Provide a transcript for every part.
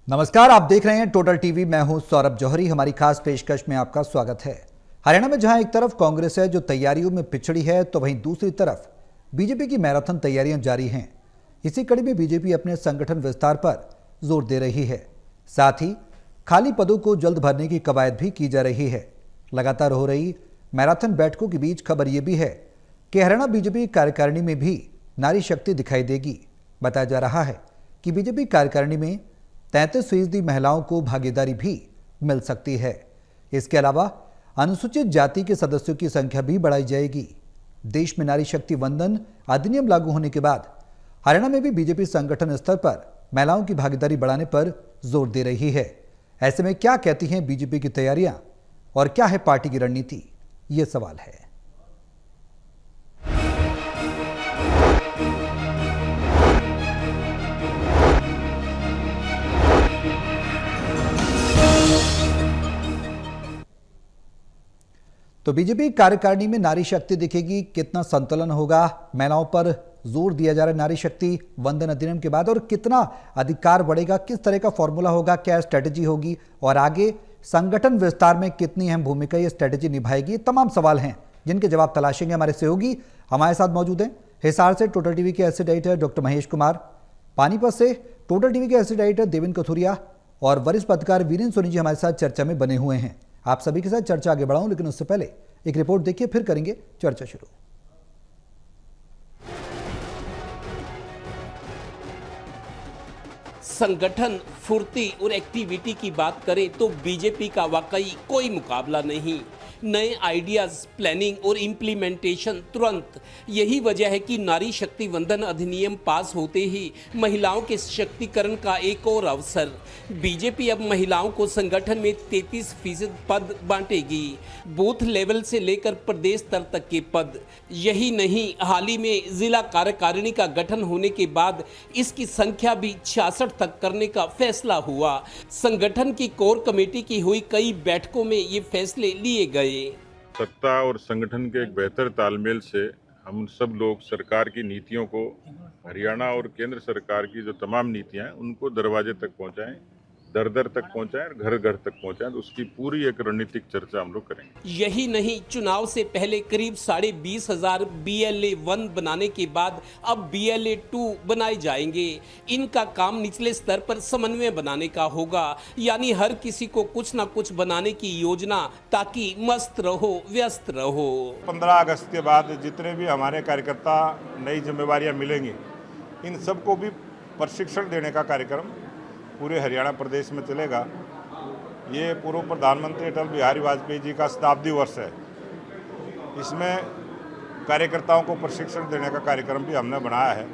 नमस्कार, आप देख रहे हैं टोटल टीवी। मैं हूं सौरभ जौहरी। हमारी खास पेशकश में आपका स्वागत है। हरियाणा में जहां एक तरफ कांग्रेस है जो तैयारियों में पिछड़ी है, तो वहीं दूसरी तरफ बीजेपी की मैराथन तैयारियां जारी हैं। इसी कड़ी में बीजेपी अपने संगठन विस्तार पर जोर दे रही है। साथ ही खाली पदों को जल्द भरने की कवायद भी की जा रही है। लगातार हो रही मैराथन बैठकों के बीच खबर यह भी है कि हरियाणा बीजेपी कार्यकारिणी में भी नारी शक्ति दिखाई देगी। बताया जा रहा है कि बीजेपी कार्यकारिणी में 33% महिलाओं को भागीदारी भी मिल सकती है। इसके अलावा अनुसूचित जाति के सदस्यों की संख्या भी बढ़ाई जाएगी। देश में नारी शक्ति वंदन अधिनियम लागू होने के बाद हरियाणा में भी बीजेपी संगठन स्तर पर महिलाओं की भागीदारी बढ़ाने पर जोर दे रही है। ऐसे में क्या कहती हैं बीजेपी की तैयारियां और क्या है पार्टी की रणनीति, ये सवाल है। तो बीजेपी कार्यकारिणी में नारी शक्ति दिखेगी, कितना संतुलन होगा, महिलाओं पर जोर दिया जा रहा है नारी शक्ति वंदन अधिनियम के बाद, और कितना अधिकार बढ़ेगा, किस तरह का फॉर्मूला होगा, क्या स्ट्रेटेजी होगी और आगे संगठन विस्तार में कितनी अहम भूमिका ये स्ट्रेटेजी निभाएगी। तमाम सवाल हैं जिनके जवाब तलाशेंगे। हमारे सहयोगी हमारे साथ मौजूद हैं। हिसार से टोटल टीवी के acid editor doctor Mahesh Kumar, Panipat से टोटल टीवी के एसिड एडिटर देवेंद्र कथुरिया और वरिष्ठ पत्रकार वीरेंद्र सोनी जी हमारे साथ चर्चा में बने हुए हैं। आप सभी के साथ चर्चा आगे बढ़ाऊं, लेकिन उससे पहले एक रिपोर्ट देखिए, फिर करेंगे चर्चा शुरू। संगठन, फुर्ती और एक्टिविटी की बात करें तो बीजेपी का वाकई कोई मुकाबला नहीं। नए आइडियाज, प्लानिंग और इम्प्लीमेंटेशन तुरंत। यही वजह है कि नारी शक्ति वंदन अधिनियम पास होते ही महिलाओं के सशक्तिकरण का एक और अवसर। बीजेपी अब महिलाओं को संगठन में 33% पद बांटेगी, बूथ लेवल से लेकर प्रदेश स्तर तक के पद। यही नहीं, हाल ही में जिला कार्यकारिणी का गठन होने के बाद इसकी संख्या भी 66 तक करने का फैसला हुआ। संगठन की कोर कमेटी की हुई कई बैठकों में ये फैसले लिए गए। सत्ता और संगठन के एक बेहतर तालमेल से हम सब लोग सरकार की नीतियों को, हरियाणा और केंद्र सरकार की जो तमाम नीतियां हैं उनको दरवाजे तक पहुंचाएं, दर दर तक पहुंचाएं और घर घर तक पहुंचाएं। तो उसकी पूरी एक रणनीतिक चर्चा हम लोग करेंगे। यही नहीं, चुनाव से पहले करीब 20,500 BLA-1 बनाने के बाद अब BLA-2 बनाए जाएंगे। इनका काम निचले स्तर पर समन्वय बनाने का होगा, यानी हर किसी को कुछ ना कुछ बनाने की योजना, ताकि मस्त रहो, व्यस्त रहो। 15 अगस्त के बाद जितने भी हमारे कार्यकर्ता नई जिम्मेवारियां मिलेंगी, इन सबको भी प्रशिक्षण देने का कार्यक्रम पूरे हरियाणा प्रदेश में चलेगा। ये पूर्व प्रधानमंत्री अटल बिहारी वाजपेयी जी का शताब्दी वर्ष है। इसमें कार्यकर्ताओं को प्रशिक्षण देने का कार्यक्रम भी हमने बनाया है,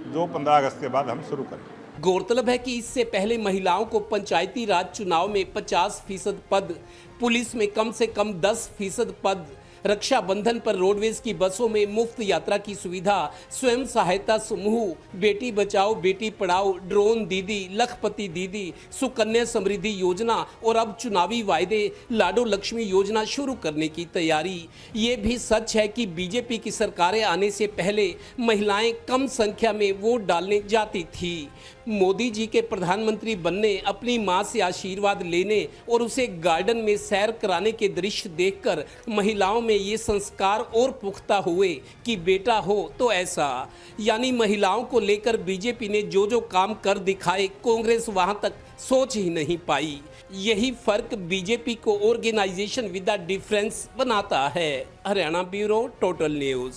जो 15 अगस्त के बाद हम शुरू करेंगे। गौरतलब है कि इससे पहले महिलाओं को पंचायती राज चुनाव में 50% पद, पुलिस में कम से कम 10% पद, रक्षाबंधन पर रोडवेज की बसों में मुफ्त यात्रा की सुविधा, स्वयं सहायता समूह, बेटी बचाओ बेटी पढ़ाओ, ड्रोन दीदी, लखपति दीदी, सुकन्या समृद्धि योजना और अब चुनावी वायदे लाडो लक्ष्मी योजना शुरू करने की तैयारी। ये भी सच है कि बीजेपी की सरकारें आने से पहले महिलाएं कम संख्या में वोट डालने जाती थी। मोदी जी के प्रधानमंत्री बनने, अपनी मां से आशीर्वाद लेने और उसे गार्डन में सैर कराने के दृश्य देखकर महिलाओं में ये संस्कार और पुख्ता हुए कि बेटा हो तो ऐसा। यानी महिलाओं को लेकर बीजेपी ने जो जो काम कर दिखाए, कांग्रेस वहां तक सोच ही नहीं पाई। यही फर्क बीजेपी को ऑर्गेनाइजेशन विद द डिफरेंस बनाता है। Haryana bureau, total news.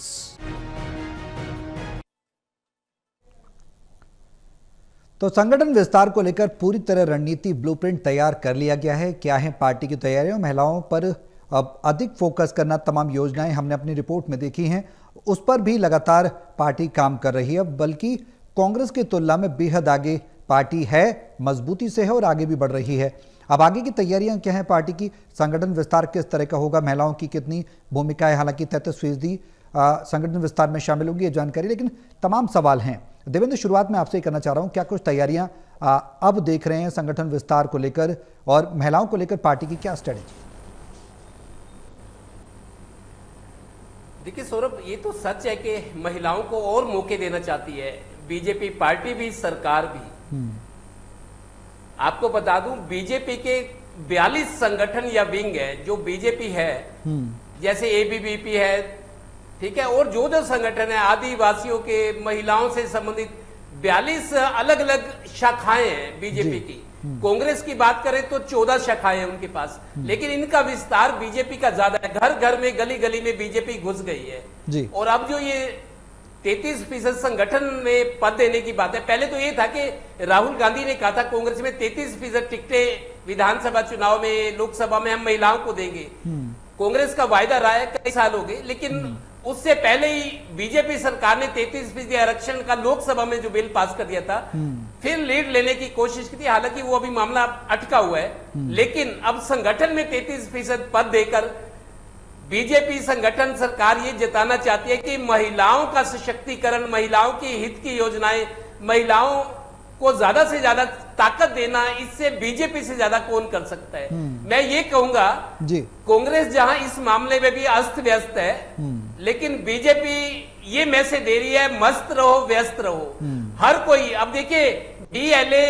तो संगठन विस्तार को लेकर पूरी तरह रणनीति ब्लूप्रिंट तैयार कर लिया गया है। क्या है पार्टी की तैयारियां? महिलाओं पर अब अधिक फोकस करना, तमाम योजनाएं हमने अपनी रिपोर्ट में देखी हैं, उस पर भी लगातार पार्टी काम कर रही है। बल्कि कांग्रेस की तुलना में बेहद आगे पार्टी है, मजबूती से है और आगे भी बढ़ रही है। अब आगे की तैयारियां क्या हैं पार्टी की? संगठन विस्तार किस तरह का होगा? महिलाओं की कितनी भूमिका है? हालांकि 33% संगठन विस्तार में शामिल होगी, ये जानकारी, लेकिन तमाम सवाल हैं। देवेंद्र, शुरुआत में आपसे करना चाह रहा हूं, क्या कुछ तैयारियां अब देख रहे हैं संगठन विस्तार को लेकर और महिलाओं को लेकर पार्टी की क्या स्ट्रेटेजी? देखिए सौरभ, ये तो सच है कि महिलाओं को और मौके देना चाहती है बीजेपी पार्टी भी, सरकार भी। आपको बता दूं, बीजेपी के 42 संगठन या विंग है जो बीजेपी है, जैसे एबीवीपी है, ठीक है, और जो जो संगठन है आदिवासियों के, महिलाओं से संबंधित 42 अलग अलग शाखाएं हैं बीजेपी की। कांग्रेस की बात करें तो 14 शाखाएं हैं उनके पास, लेकिन इनका विस्तार बीजेपी का ज्यादा है। घर घर में, गली गली में बीजेपी घुस गई है जी। और अब जो ये 33% संगठन में पद देने की बात है, पहले तो ये था कि राहुल गांधी ने कहा था कांग्रेस में 33% टिकटें विधानसभा चुनाव में, लोकसभा में हम महिलाओं को देंगे। कांग्रेस का वायदा रहा है, कई साल हो गए, लेकिन उससे पहले ही बीजेपी सरकार ने 33% आरक्षण का लोकसभा में जो बिल पास कर दिया था, फिर लीड लेने की कोशिश की थी। हालांकि वो अभी मामला अटका हुआ है, लेकिन अब संगठन में 33% पद देकर बीजेपी संगठन सरकार ये जताना चाहती है कि महिलाओं का सशक्तिकरण, महिलाओं के हित की योजनाएं, महिलाओं को ज्यादा से ज्यादा ताकत देना, इससे बीजेपी से ज्यादा कौन कर सकता है। मैं ये कहूंगा जी, कांग्रेस जहां इस मामले में भी अस्त व्यस्त है, लेकिन बीजेपी ये मैसेज दे रही है मस्त रहो, व्यस्त रहो। हर कोई, अब देखिए डीएलए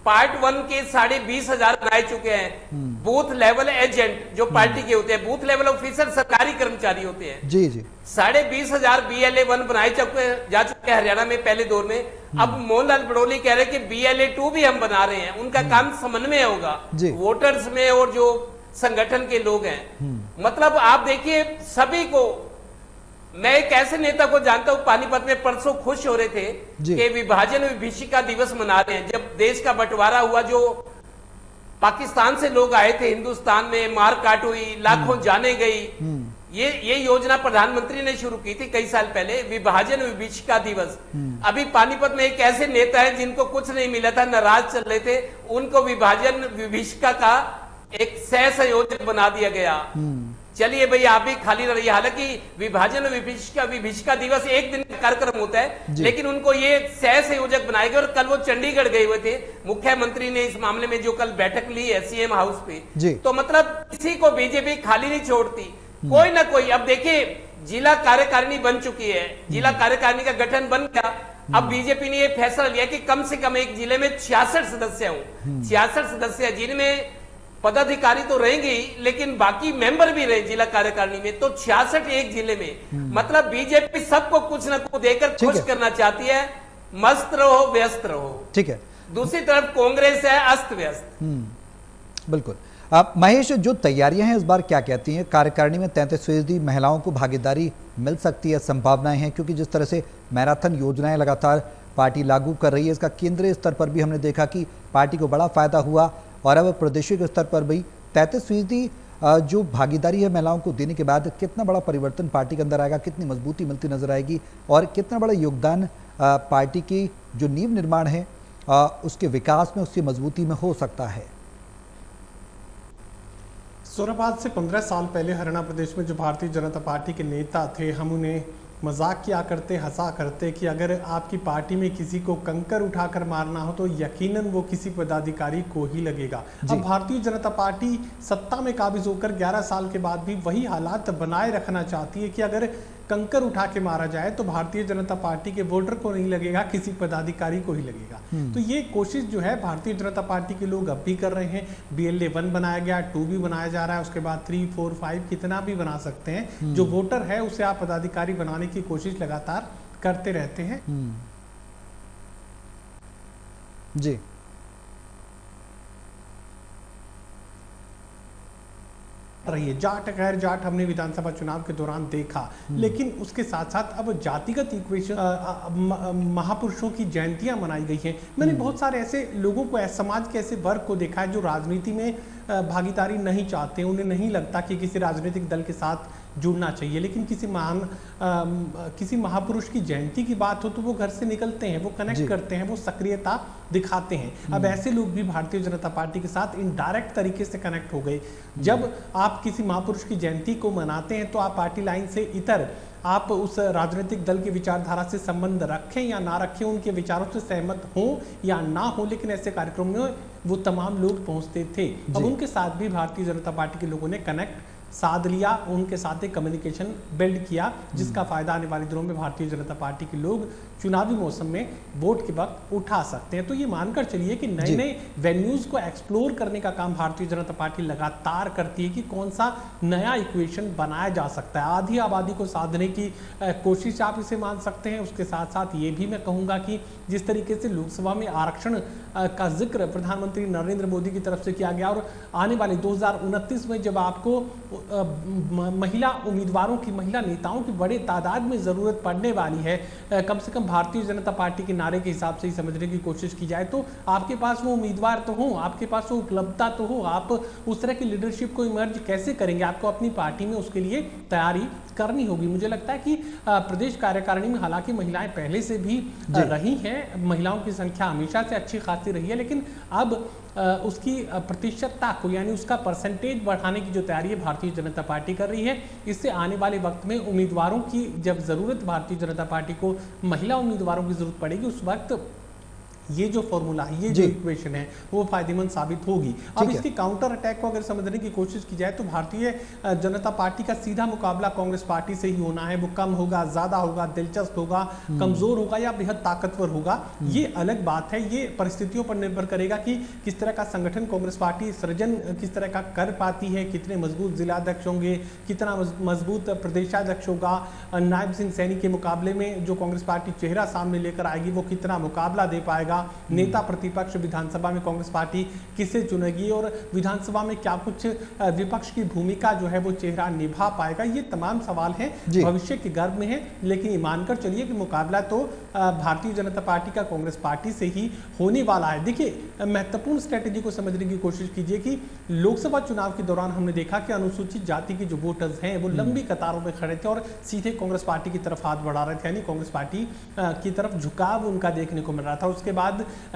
पार्ट 1 के 20,500 बनाए चुके हैं। बूथ लेवल एजेंट जो पार्टी के होते हैं, बूथ लेवल ऑफिसर सरकारी कर्मचारी होते हैं जी जी, 20,500 BLA1 बनाए जा चुके हैं हरियाणा में पहले दौर में। अब मोहनलाल बड़ोली कह रहे हैं कि BLA2 भी हम बना रहे हैं। उनका काम समन्वय होगा वोटर्स में और जो संगठन के लोग हैं। मतलब आप देखिए, सभी को, मैं एक ऐसे नेता को जानता हूं, पानीपत में परसों खुश हो रहे थे कि विभाजन विभीषिका दिवस मना रहे हैं। जब देश का बंटवारा हुआ, जो पाकिस्तान से लोग आए थे हिंदुस्तान में, मारकाट हुई, लाखों जाने गई, ये योजना प्रधानमंत्री ने शुरू की थी कई साल पहले, विभाजन विभीषिका दिवस। अभी पानीपत में एक ऐसे नेता है जिनको कुछ नहीं मिला था, नाराज चल रहे थे, उनको विभाजन विभीषिका का एक सह संयोजक बना दिया गया। चलिए भाई, आप भी खाली रहिए। हालांकि विभाजन विभीषिका दिवस एक दिन का कार्यक्रम होता है, लेकिन उनको ये सह संयोजक बनाए गए। और कल वो चंडीगढ़ गए हुए थे, मुख्यमंत्री ने इस मामले में जो कल बैठक ली है सीएम हाउस पे, तो मतलब किसी को बीजेपी खाली नहीं छोड़ती, कोई ना कोई। अब देखिए, जिला कार्यकारिणी बन चुकी है, जिला कार्यकारिणी का गठन बन गया। अब बीजेपी ने यह फैसला लिया कि कम से कम एक जिले में 66 सदस्य हों, 66 सदस्य, जिनमें पदाधिकारी तो रहेंगे ही, लेकिन बाकी मेंबर भी रहे जिला कार्यकारिणी में, तो 66 एक जिले में। मतलब बीजेपी सबको कुछ न कुछ देकर खुश करना चाहती है। मस्त रहो, व्यस्त रहो, ठीक है। दूसरी तरफ कांग्रेस है अस्त व्यस्त। बिल्कुल। अब महेश, जो तैयारियां हैं इस बार क्या कहती हैं? कार्यकारिणी में 33% महिलाओं को भागीदारी मिल सकती है, संभावनाएं हैं? क्योंकि जिस तरह से मैराथन योजनाएं लगातार पार्टी लागू कर रही है, इसका केंद्रीय स्तर पर भी हमने देखा कि पार्टी को बड़ा फायदा हुआ, और अब प्रादेशिक स्तर पर भी 33% जो भागीदारी है महिलाओं को देने के बाद कितना बड़ा परिवर्तन पार्टी के अंदर आएगा, कितनी मजबूती मिलती नजर आएगी, और कितना बड़ा योगदान पार्टी की जो नींव निर्माण है उसके विकास में, उसकी मजबूती में हो सकता है? सौरभ, आज से 15 साल पहले हरियाणा प्रदेश में जो भारतीय जनता पार्टी के नेता थे, हम उन्हें मजाक किया करते, हंसा करते कि अगर आपकी पार्टी में किसी को कंकर उठाकर मारना हो तो यकीनन वो किसी पदाधिकारी को ही लगेगा। अब भारतीय जनता पार्टी सत्ता में काबिज होकर 11 साल के बाद भी वही हालात बनाए रखना चाहती है कि अगर कंकर उठा के मारा जाए तो भारतीय जनता पार्टी के वोटर को नहीं लगेगा, किसी पदाधिकारी को ही लगेगा। तो ये कोशिश जो है भारतीय जनता पार्टी के लोग अब भी कर रहे हैं। BLA1 बनाया गया, 2 भी बनाया जा रहा है, उसके बाद 3, 4, 5 कितना भी बना सकते हैं। जो वोटर है उसे आप पदाधिकारी बनाने की कोशिश लगातार करते रहते हैं। जी, रही है। जाट गैर जाट हमने विधानसभा चुनाव के दौरान देखा, लेकिन उसके साथ साथ अब जातिगत इक्वेशन, महापुरुषों की जयंतियां मनाई गई हैं। मैंने बहुत सारे ऐसे लोगों को, समाज के ऐसे वर्ग को देखा है जो राजनीति में भागीदारी नहीं चाहते, उन्हें नहीं लगता कि किसी राजनीतिक दल के साथ जुड़ना चाहिए, लेकिन किसी महापुरुष की जयंती की बात हो तो वो घर से निकलते हैं, वो कनेक्ट करते हैं, वो सक्रियता दिखाते हैं। अब ऐसे लोग भी भारतीय जनता पार्टी के साथ इनडायरेक्ट तरीके से कनेक्ट हो गए। जब आप किसी महापुरुष की जयंती को मनाते हैं तो आप पार्टी लाइन से इतर, आप उस राजनीतिक दल की विचारधारा से संबंध रखें या ना रखें, उनके विचारों से सहमत हों या ना हो, लेकिन ऐसे कार्यक्रम में वो तमाम लोग पहुंचते थे। अब उनके साथ भी भारतीय जनता पार्टी के लोगों ने कनेक्ट साध लिया, उनके साथ एक कम्युनिकेशन बिल्ड किया, जिसका फायदा आने वाले दिनों में भारतीय जनता पार्टी के लोग चुनावी मौसम में वोट के वक्त उठा सकते हैं। तो ये मानकर चलिए कि नए नए वेन्यूज को एक्सप्लोर करने का काम भारतीय जनता पार्टी लगातार करती है कि कौन सा नया इक्वेशन बनाया जा सकता है। आधी आबादी को साधने की कोशिश आप इसे मान सकते हैं। उसके साथ साथ ये भी मैं कहूँगा कि जिस तरीके से लोकसभा में आरक्षण का जिक्र प्रधानमंत्री नरेंद्र मोदी की तरफ से किया गया और आने वाले 2029 में जब आपको महिला उम्मीदवारों की, महिला नेताओं की बड़े तादाद में ज़रूरत पड़ने वाली है, कम से कम भारतीय जनता पार्टी के नारे के हिसाब से ही समझने की कोशिश की जाए, तो आपके पास वो उम्मीदवार तो हो, आपके पास वो उपलब्धता तो हो, आप उस तरह की लीडरशिप को इमर्ज कैसे करेंगे? आपको अपनी पार्टी में उसके लिए तैयारी करनी होगी। मुझे लगता है कि प्रदेश कार्यकारिणी में हालांकि महिलाएं पहले से भी रही हैं, महिलाओं की संख्या हमेशा से अच्छी खासी रही है, लेकिन अब उसकी प्रतिशतता को, यानी उसका परसेंटेज बढ़ाने की जो तैयारी है भारतीय जनता पार्टी कर रही है। इससे आने वाले वक्त में उम्मीदवारों की जब ज़रूरत भारतीय जनता पार्टी को महिला उम्मीदवारों की ज़रूरत पड़ेगी, उस वक्त ये जो फॉर्मूला है, ये जो इक्वेशन है, वो फायदेमंद साबित होगी। अब इसके काउंटर अटैक को अगर समझने की कोशिश की जाए तो भारतीय जनता पार्टी का सीधा मुकाबला कांग्रेस पार्टी से ही होना है। वो कम होगा, ज्यादा होगा, दिलचस्प होगा, कमजोर होगा या बेहद ताकतवर होगा, ये अलग बात है। ये परिस्थितियों पर निर्भर करेगा कि किस तरह का संगठन कांग्रेस पार्टी सृजन किस तरह का कर पाती है, कितने मजबूत जिलाध्यक्ष होंगे, कितना मजबूत प्रदेशाध्यक्ष होगा। नायब सिंह सैनी के मुकाबले में जो कांग्रेस पार्टी चेहरा सामने लेकर आएगी, वो कितना मुकाबला दे पाएगा। नेता प्रतिपक्ष विधानसभा में कांग्रेस पार्टी किसे चुनेगी और विधानसभा में क्या कुछ विपक्ष की भूमिका जो है वो चेहरा निभा पाएगा, ये तमाम सवाल हैं भविष्य के गर्भ में है। लेकिन ये मानकर चलिए कि मुकाबला तो भारतीय जनता पार्टी का कांग्रेस पार्टी से ही होने वाला है। देखिए, महत्वपूर्ण स्ट्रेटेजी को समझने की कोशिश कीजिए कि लोकसभा चुनाव के दौरान हमने देखा कि अनुसूचित जाति के जो वोटर्स हैं वो लंबी कतारों में खड़े थे और सीधे कांग्रेस पार्टी की तरफ हाथ बढ़ा रहे थे, यानी कांग्रेस पार्टी की तरफ झुकाव उनका देखने को मिल रहा था। उसके बाद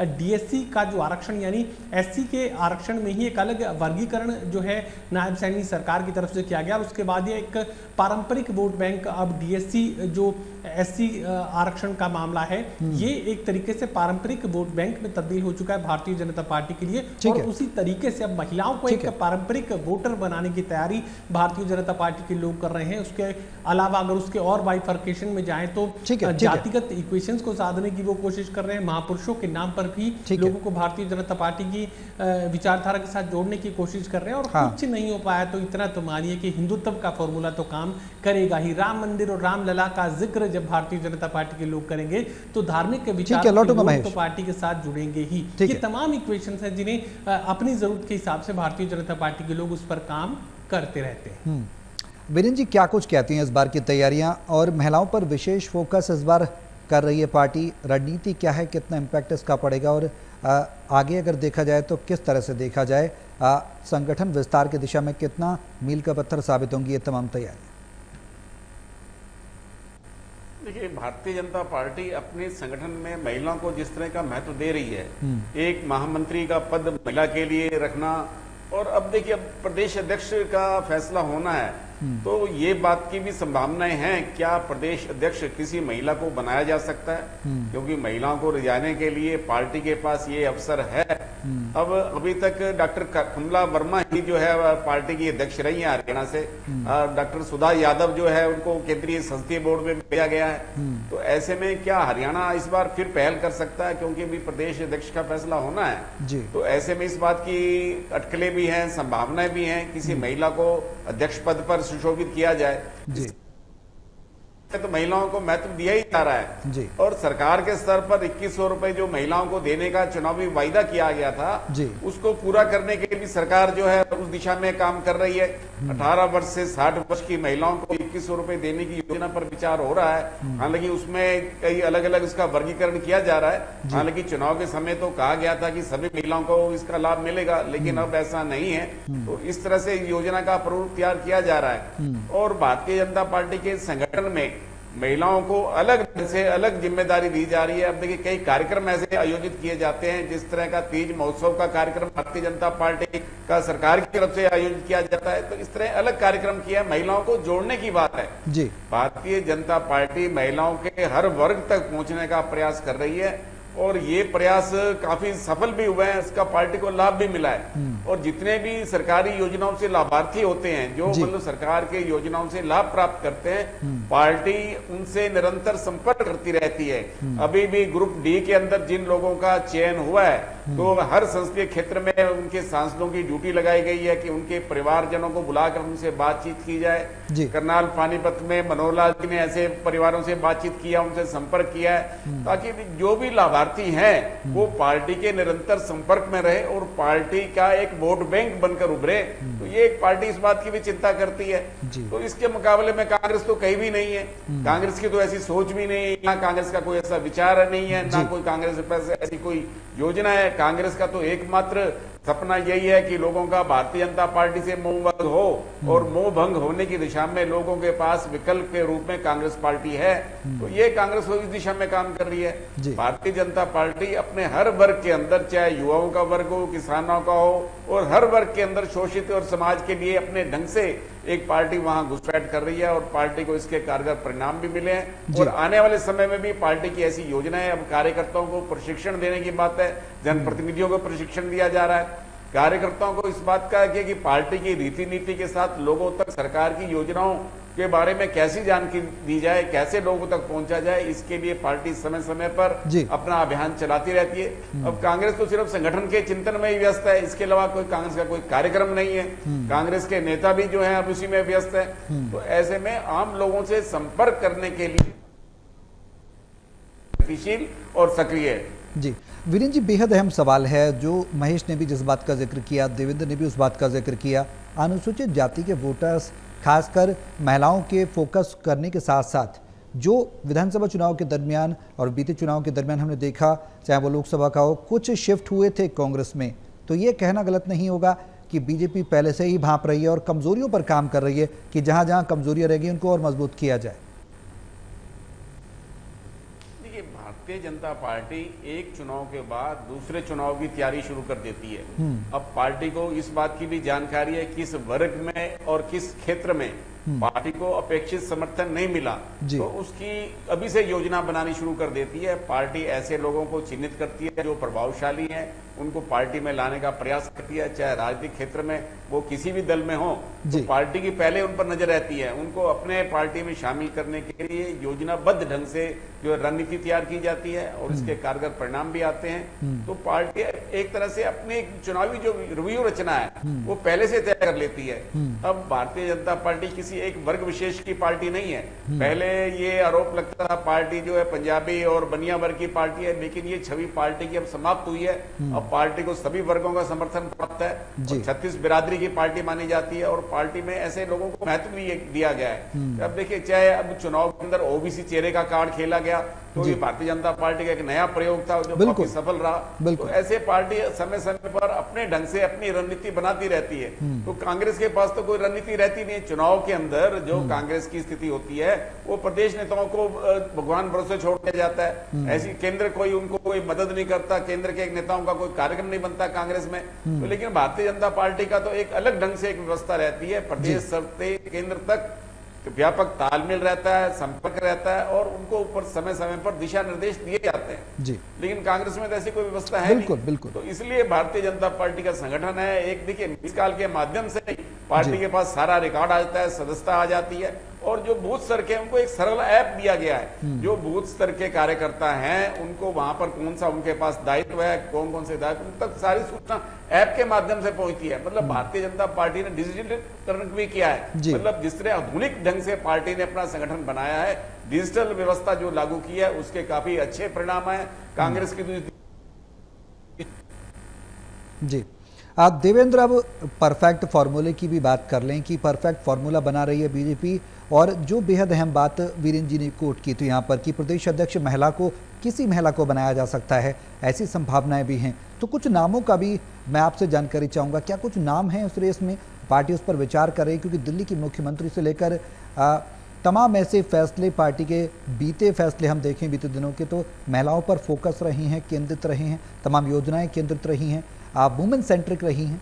डीएससी का जो आरक्षण, यानी एससी के आरक्षण में ही एक अलग वर्गीकरण जो है नायब सैनी सरकार की तरफ से किया गया। उसके बाद ये एक पारंपरिक वोट बैंक, अब डीएससी जो एससी आरक्षण का मामला है, ये एक तरीके से पारंपरिक वोट बैंक में तब्दील हो चुका है भारतीय जनता पार्टी के लिए। और उसी तरीके से अब महिलाओं को एक पारंपरिक वोटर बनाने की तैयारी भारतीय जनता पार्टी के लोग कर रहे हैं। उसके अलावा अगर उसके और बाइफर्केशन में जाएं तो जातिगत इक्वेशंस को साधने की वो कोशिश कर रहे हैं। महापुरुषों के नाम पर भी लोगों को भारतीय जनता पार्टी की विचारधारा के साथ जोड़ने की कोशिश कर रहे हैं। और कुछ नहीं हो पाया तो इतना तो मानिए कि हिंदुत्व का फॉर्मूला तो काम करेगा ही। राम मंदिर और रामलला का जिक्र जब भारतीय जनता पार्टी के लोग करेंगे तो धार्मिक विचार तो पार्टी के साथ जुड़ेंगे ही। ये तमाम इक्वेशंस हैं जिन्हें अपनी जरूरत के हिसाब से भारतीय जनता पार्टी के लोग उस पर काम करते रहते हैं। वीरेंद्र जी, क्या कुछ कहती हैं इस बार की तैयारियां और महिलाओं पर विशेष फोकस इस बार कर रही है पार्टी, रणनीति क्या है, कितना इम्पैक्ट इसका पड़ेगा और आगे अगर देखा जाए तो किस तरह से देखा जाए, संगठन विस्तार की दिशा में कितना मील का पत्थर साबित होंगी ये तमाम तैयारियां? देखिए, भारतीय जनता पार्टी अपने संगठन में महिलाओं को जिस तरह का महत्व दे रही है, एक महामंत्री का पद महिला के लिए रखना, और अब देखिए अब प्रदेश अध्यक्ष का फैसला होना है तो ये बात की भी संभावनाएं हैं क्या प्रदेश अध्यक्ष किसी महिला को बनाया जा सकता है, क्योंकि महिलाओं को रिझाने के लिए पार्टी के पास ये अवसर है। अब अभी तक डॉक्टर कमला वर्मा ही जो है पार्टी की अध्यक्ष रही है हरियाणा से, डॉक्टर सुधा यादव जो है उनको केंद्रीय संसदीय बोर्ड में भेजा गया है। तो ऐसे में क्या हरियाणा इस बार फिर पहल कर सकता है, क्योंकि अभी प्रदेश अध्यक्ष का फैसला होना है। तो ऐसे में इस बात की अटकलें भी हैं, संभावनाएं भी हैं किसी महिला को अध्यक्ष पद पर सुशोभित किया जाए। तो महिलाओं को महत्व दिया ही जा रहा है जी। और सरकार के स्तर पर 2100 रुपए जो महिलाओं को देने का चुनावी वायदा किया गया था जी, उसको पूरा करने के लिए भी सरकार जो है उस दिशा में काम कर रही है। 18 वर्ष से 60 वर्ष की महिलाओं को 2100 रुपए देने की योजना पर विचार हो रहा है। हालांकि उसमें कई अलग अलग इसका वर्गीकरण किया जा रहा है। हालांकि चुनाव के समय तो कहा गया था कि सभी महिलाओं को इसका लाभ मिलेगा, लेकिन अब ऐसा नहीं है। तो इस तरह से योजना का प्रारूप तैयार किया जा रहा है। और भारतीय जनता पार्टी के संगठन में महिलाओं को अलग से अलग जिम्मेदारी दी जा रही है। अब देखिए कई कार्यक्रम ऐसे आयोजित किए जाते हैं, जिस तरह का तीज महोत्सव का कार्यक्रम भारतीय जनता पार्टी का सरकार की तरफ से आयोजित किया जाता है। तो इस तरह अलग कार्यक्रम किया, महिलाओं को जोड़ने की बात है जी। भारतीय जनता पार्टी महिलाओं के हर वर्ग तक पहुंचने का प्रयास कर रही है और ये प्रयास काफी सफल भी हुए हैं, इसका पार्टी को लाभ भी मिला है। और जितने भी सरकारी योजनाओं से लाभार्थी होते हैं, जो मतलब सरकार के योजनाओं से लाभ प्राप्त करते हैं, पार्टी उनसे निरंतर संपर्क करती रहती है। अभी भी ग्रुप डी के अंदर जिन लोगों का चयन हुआ है, तो हर संसदीय क्षेत्र में उनके सांसदों की ड्यूटी लगाई गई है कि उनके परिवारजनों को बुलाकर उनसे बातचीत की जाए। करनाल पानीपत में मनोहर लाल जी ने ऐसे परिवारों से बातचीत किया, उनसे संपर्क किया है, ताकि जो भी लाभार्थी हैं वो पार्टी के निरंतर संपर्क में रहे और पार्टी का एक वोट बैंक बनकर उभरे। तो ये एक पार्टी इस बात की भी चिंता करती है। तो इसके मुकाबले में कांग्रेस तो कहीं भी नहीं है, कांग्रेस की तो ऐसी सोच भी नहीं है, ना कांग्रेस का कोई ऐसा विचार नहीं है, ना कोई कांग्रेस के पास ऐसी कोई योजना है। कांग्रेस का तो एकमात्र सपना यही है कि लोगों का भारतीय जनता पार्टी से मोह भंग हो, और मोह भंग होने की दिशा में लोगों के पास विकल्प के रूप में कांग्रेस पार्टी है। तो ये कांग्रेस इस दिशा में काम कर रही है। भारतीय जनता पार्टी अपने हर वर्ग के अंदर, चाहे युवाओं का वर्ग हो, किसानों का हो, और हर वर्ग के अंदर शोषित और समाज के लिए अपने ढंग से एक पार्टी वहां घुसपैठ कर रही है, और पार्टी को इसके कारगर परिणाम भी मिले हैं। और आने वाले समय में भी पार्टी की ऐसी योजनाएं, अब कार्यकर्ताओं को प्रशिक्षण देने की बात है, जनप्रतिनिधियों को प्रशिक्षण दिया जा रहा है। कार्यकर्ताओं को इस बात का है कि पार्टी की रीति नीति के साथ लोगों तक सरकार की योजनाओं के बारे में कैसी जानकारी दी जाए, कैसे लोगों तक पहुंचा जाए, इसके लिए पार्टी समय समय पर अपना अभियान चलाती रहती है। अब कांग्रेस तो सिर्फ संगठन के चिंतन में ही व्यस्त है, इसके अलावा कोई कांग्रेस का कोई कार्यक्रम नहीं है। कांग्रेस के नेता भी जो है अब उसी में व्यस्त है। तो ऐसे में आम लोगों से संपर्क करने के लिए गतिशील और सक्रिय है। जी वीरेंद्र जी, बेहद अहम सवाल है जो महेश ने भी जिस बात का जिक्र किया, देवेंद्र ने भी उस बात का जिक्र किया। अनुसूचित जाति के वोटर्स, खासकर महिलाओं के फोकस करने के साथ साथ जो विधानसभा चुनाव के दरमियान और बीते चुनाव के दरमियान हमने देखा, चाहे वो लोकसभा का हो, कुछ शिफ्ट हुए थे कांग्रेस में, तो ये कहना गलत नहीं होगा कि बीजेपी पहले से ही भांप रही है और कमजोरियों पर काम कर रही है कि जहां जहां कमजोरियां रहेगी उनको और मजबूत किया जाए। भारतीय जनता पार्टी एक चुनाव के बाद दूसरे चुनाव की तैयारी शुरू कर देती है। अब पार्टी को इस बात की भी जानकारी है किस वर्ग में और किस क्षेत्र में पार्टी को अपेक्षित समर्थन नहीं मिला, तो उसकी अभी से योजना बनानी शुरू कर देती है। पार्टी ऐसे लोगों को चिन्हित करती है जो प्रभावशाली हैं, उनको पार्टी में लाने का प्रयास करती है, चाहे राजनीतिक क्षेत्र में वो किसी भी दल में हो, तो पार्टी की पहले उन पर नजर रहती है। उनको अपने पार्टी में शामिल करने के लिए योजनाबद्ध ढंग से जो रणनीति तैयार की जाती है और इसके कारगर परिणाम भी आते हैं। तो पार्टी एक तरह से अपनी चुनावी जो व्यूह रचना है वो पहले से तय कर लेती है। अब भारतीय जनता पार्टी किसी एक वर्ग विशेष की पार्टी नहीं है। पहले ये आरोप लगता था पार्टी जो है पंजाबी और बनिया वर्ग की पार्टी है, लेकिन ये छवि पार्टी की अब समाप्त हुई है। अब पार्टी को सभी वर्गों का समर्थन प्राप्त है, 36 बिरादरी की पार्टी मानी जाती है और पार्टी में ऐसे लोगों को महत्व भी दिया गया है। अब देखिए, चाहे अब चुनाव के अंदर ओबीसी चेहरे का कार्ड खेला गया, तो ये भारतीय जनता पार्टी का एक नया प्रयोग था जो काफी सफल रहा। तो ऐसे पार्टी समय समय पर अपने ढंग से अपनी रणनीति बनाती रहती है। तो कांग्रेस के पास तो कोई रणनीति रहती नहीं है। चुनाव के अंदर जो कांग्रेस की स्थिति होती है वो प्रदेश नेताओं को भगवान भरोसे छोड़ दिया जाता है। ऐसी केंद्र कोई उनको कोई मदद नहीं करता, केंद्र के नेताओं का कोई कार्यक्रम नहीं बनता कांग्रेस में। तो लेकिन भारतीय जनता पार्टी का तो एक अलग ढंग से एक व्यवस्था रहती है, प्रदेश से केंद्र तक व्यापक तालमेल रहता है, संपर्क रहता है और उनको ऊपर समय समय पर दिशा निर्देश दिए जाते हैं। लेकिन कांग्रेस में तो ऐसी कोई व्यवस्था है नहीं। तो इसलिए भारतीय जनता पार्टी का संगठन है, एक देखिए मिस कॉल के माध्यम से पार्टी के पास सारा रिकॉर्ड आ जाता है, सदस्यता आ जाती है, और जो बूथ स्तर के उनको एक सरल ऐप दिया गया है। जो बूथ स्तर के कार्यकर्ता हैं उनको वहां पर कौन सा उनके पास दायित्व है, कौन कौन से दायित्व, उन तक सारी सूचना ऐप के माध्यम से पहुंचती है। मतलब भारतीय जनता पार्टी ने डिजिटलीकरण भी किया है। मतलब जिस तरह आधुनिक ढंग से पार्टी ने अपना संगठन बनाया है, डिजिटल व्यवस्था जो लागू की है उसके काफी अच्छे परिणाम आए। कांग्रेस की जी आप देवेंद्र, अब परफेक्ट फार्मूले की भी बात कर लें कि परफेक्ट फार्मूला बना रही है बीजेपी, और जो बेहद अहम बात वीरेंद्र जी ने कोट की थी यहाँ पर कि प्रदेश अध्यक्ष महिला को, किसी महिला को बनाया जा सकता है, ऐसी संभावनाएं भी हैं। तो कुछ नामों का भी मैं आपसे जानकारी चाहूँगा, क्या कुछ नाम हैं उस रेस में, पार्टी उस पर विचार कर रही है? क्योंकि दिल्ली की मुख्यमंत्री से लेकर तमाम ऐसे फैसले, पार्टी के बीते फैसले हम देखें बीते दिनों के, तो महिलाओं पर फोकस रही हैं, केंद्रित रहे हैं, तमाम योजनाएं केंद्रित रही हैं, वुमेन सेंट्रिक रही हैं।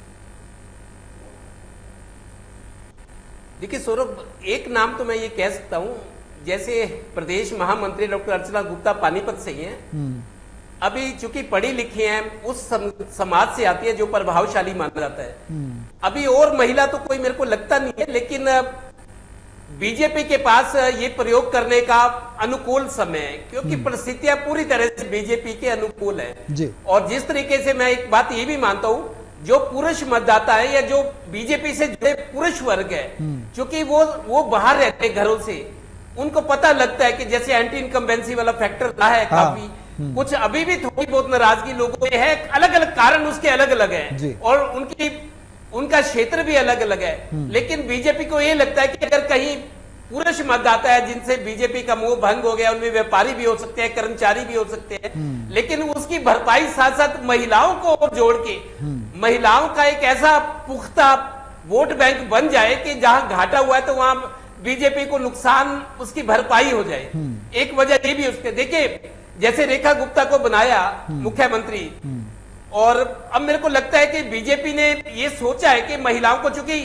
देखिए सौरभ, एक नाम तो मैं ये कह सकता हूं, जैसे प्रदेश महामंत्री डॉक्टर अर्चना गुप्ता पानीपत से ही हैं, अभी चूंकि पढ़ी लिखी हैं, उस समाज से आती है जो प्रभावशाली माना जाता है। अभी और महिला तो कोई मेरे को लगता नहीं है, लेकिन बीजेपी के पास ये प्रयोग करने का अनुकूल समय है, क्योंकि परिस्थितियां पूरी तरह से बीजेपी के अनुकूल है जी। और जिस तरीके से मैं एक बात ये भी मानता हूं, जो पुरुष मतदाता है या जो बीजेपी से जुड़े पुरुष वर्ग है, क्योंकि वो बाहर रहते हैं घरों से, उनको पता लगता है कि जैसे एंटी इनकम्बेंसी वाला फैक्टर रहा है काफी, कुछ अभी भी थोड़ी बहुत नाराजगी लोगों में है, अलग अलग कारण उसके अलग अलग है और उनका क्षेत्र भी अलग अलग है। लेकिन बीजेपी को ये लगता है कि अगर कहीं पुरुष मतदाता है जिनसे बीजेपी का मोह भंग हो गया, उनमें व्यापारी भी हो सकते हैं, कर्मचारी भी हो सकते हैं, लेकिन उसकी भरपाई साथ साथ महिलाओं को जोड़ के महिलाओं का एक ऐसा पुख्ता वोट बैंक बन जाए कि जहां घाटा हुआ है तो वहां बीजेपी को नुकसान उसकी भरपाई हो जाए। एक वजह ये भी उसके, देखिए जैसे रेखा गुप्ता को बनाया मुख्यमंत्री, और अब मेरे को लगता है कि बीजेपी ने ये सोचा है कि महिलाओं को, चूंकि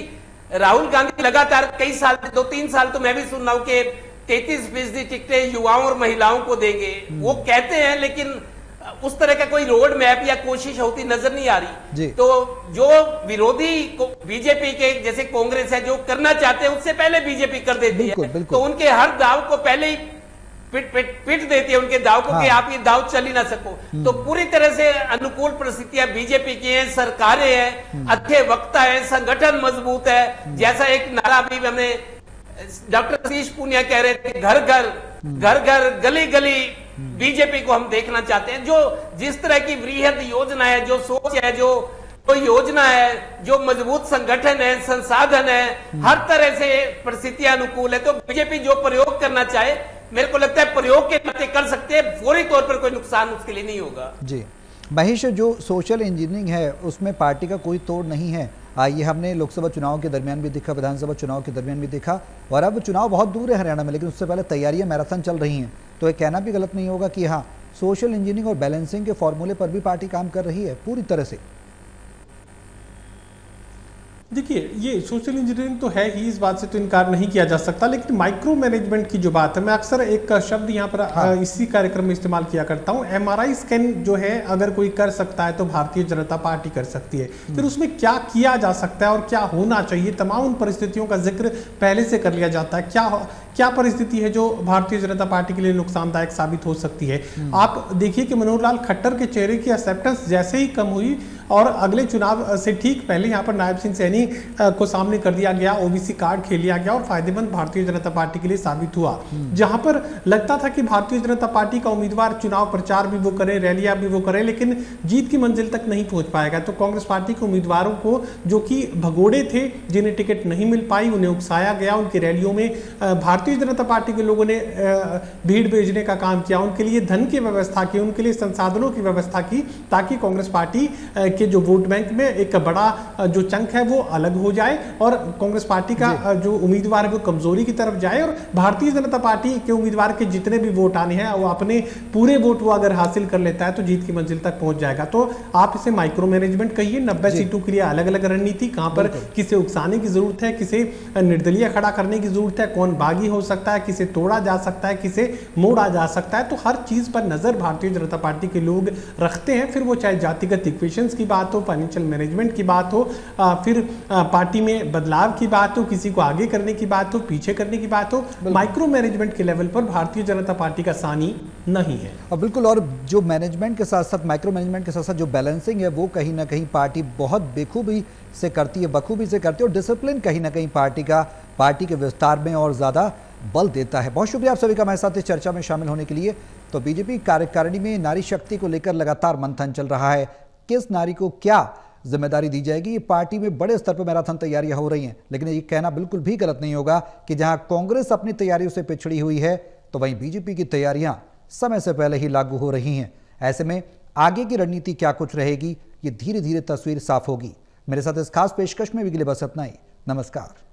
राहुल गांधी लगातार कई साल, 2-3 साल तो मैं भी सुन रहा हूं कि 33% टिकटें युवाओं और महिलाओं को देंगे, वो कहते हैं, लेकिन उस तरह का कोई रोड मैप या कोशिश होती नजर नहीं आ रही। तो जो विरोधी बीजेपी के जैसे कांग्रेस है, जो करना चाहते हैं उससे पहले बीजेपी कर देती है, तो उनके हर दाव को पहले ही पिट देती है, उनके दाव को कि आप ये दाव चल ही ना सको। तो पूरी तरह से अनुकूल परिस्थितियां बीजेपी की हैं, सरकारें हैं, अच्छे वक्ता है, संगठन मजबूत है। जैसा एक नारा भी हमें डॉक्टर सतीश पूनिया कह रहे थे, घर घर गली गली बीजेपी को हम देखना चाहते हैं। जो जिस तरह की वृहद योजना है, जो सोच है, जो योजना है, जो मजबूत संगठन है, संसाधन है, हर तरह से परिस्थितियां अनुकूल है, तो बीजेपी जो प्रयोग करना चाहे मेरे को लगता है प्रयोग के नाते कर सकते हैं, फौरी तौर पर कोई नुकसान उसके लिए नहीं होगा। जी महेश, जो सोशल इंजीनियरिंग है उसमें पार्टी का कोई तोड़ नहीं है। ये हमने लोकसभा चुनाव के दरमियान भी देखा, विधानसभा चुनाव के दरमियान भी देखा, और अब चुनाव बहुत दूर है हरियाणा में, लेकिन उससे पहले तैयारियां मैराथन चल रही हैं। तो ये कहना भी गलत नहीं होगा कि हाँ, सोशल इंजीनियरिंग और बैलेंसिंग के फॉर्मूले पर भी पार्टी काम कर रही है पूरी तरह से। देखिए, ये सोशल इंजीनियरिंग तो है ही, इस बात से तो इनकार नहीं किया जा सकता, लेकिन माइक्रो मैनेजमेंट की जो बात है, मैं अक्सर एक शब्द यहाँ पर इसी कार्यक्रम में इस्तेमाल किया करता हूँ, MRI स्कैन जो है अगर कोई कर सकता है तो भारतीय जनता पार्टी कर सकती है। फिर उसमें क्या किया जा सकता है और क्या होना चाहिए, तमाम उन परिस्थितियों का जिक्र पहले से कर लिया जाता है। क्या परिस्थिति है जो भारतीय जनता पार्टी के लिए नुकसानदायक साबित हो सकती है। आप देखिए कि मनोहर लाल खट्टर के चेहरे की एक्सेप्टेंस जैसे ही कम हुई और अगले चुनाव से ठीक पहले यहाँ पर नायब सिंह सैनी को सामने कर दिया गया, OBC कार्ड खेल लिया गया और फायदेमंद भारतीय जनता पार्टी के लिए साबित हुआ। जहां पर लगता था कि भारतीय जनता पार्टी का उम्मीदवार चुनाव प्रचार भी वो करे, रैलियां भी वो करे, लेकिन जीत की मंजिल तक नहीं पहुंच पाएगा। तो कांग्रेस पार्टी के उम्मीदवारों को, जो कि भगोड़े थे, जिन्हें टिकट नहीं मिल पाई, उन्हें उकसाया गया। उनकी रैलियों में भारतीय जनता पार्टी के लोगों ने भीड़ भेजने का काम किया, उनके लिए धन की व्यवस्था की, उनके लिए संसाधनों की व्यवस्था की, ताकि कांग्रेस पार्टी के जो वोट बैंक में एक बड़ा जो चंक है वो अलग हो जाए और कांग्रेस पार्टी का जो उम्मीदवार है वो कमजोरी की तरफ जाए, और भारतीय जनता पार्टी के उम्मीदवार के जितने भी वोट आने हैं वो अपने पूरे वोट वो अगर हासिल कर लेता है तो जीत की मंजिल तक पहुंच जाएगा। तो आप इसे माइक्रो मैनेजमेंट कहिए, 90 सीटों के लिए अलग अलग रणनीति, कहां पर किसे उकसाने की जरूरत है, किसे निर्दलीय खड़ा करने की जरूरत है, कौन बागी हो सकता है, किसे तोड़ा जा सकता है, किसे मोड़ा जा सकता है, तो हर चीज पर नजर भारतीय जनता पार्टी के लोग रखते हैं। फिर वो चाहे जातिगत इक्वेशंस की बात हो, फाइनेंशियल मैनेजमेंट की बात हो, फिर पार्टी में बदलाव की बात हो, किसी को आगे करने की बात हो, पीछे करने की बात हो, माइक्रो मैनेजमेंट के लेवल पर भारतीय जनता पार्टी का सानी नहीं है। और बिल्कुल, और जो मैनेजमेंट के साथ साथ माइक्रो मैनेजमेंट के साथ साथ जो बैलेंसिंग है वो कहीं ना कहीं पार्टी बहुत बेखूबी से करती है, बखूबी से करती है, और डिसिप्लिन कहीं ना कहीं पार्टी के विस्तार में और ज़्यादा बल देता है। बहुत शुक्रिया आप सभी का हमारे साथ इस चर्चा में शामिल होने के लिए। तो बीजेपी कार्यकारिणी में नारी शक्ति को लेकर लगातार मंथन चल रहा है, किस नारी को क्या जिम्मेदारी दी जाएगी। ये पार्टी में बड़े स्तर पर मैराथन तैयारियां हो रही हैं, लेकिन ये कहना बिल्कुल भी गलत नहीं होगा कि जहां कांग्रेस अपनी तैयारियों से पिछड़ी हुई है तो वहीं बीजेपी की तैयारियां समय से पहले ही लागू हो रही हैं। ऐसे में आगे की रणनीति क्या कुछ रहेगी, ये धीरे धीरे तस्वीर साफ होगी। मेरे साथ इस खास पेशकश में भी बस इतना ही। नमस्कार।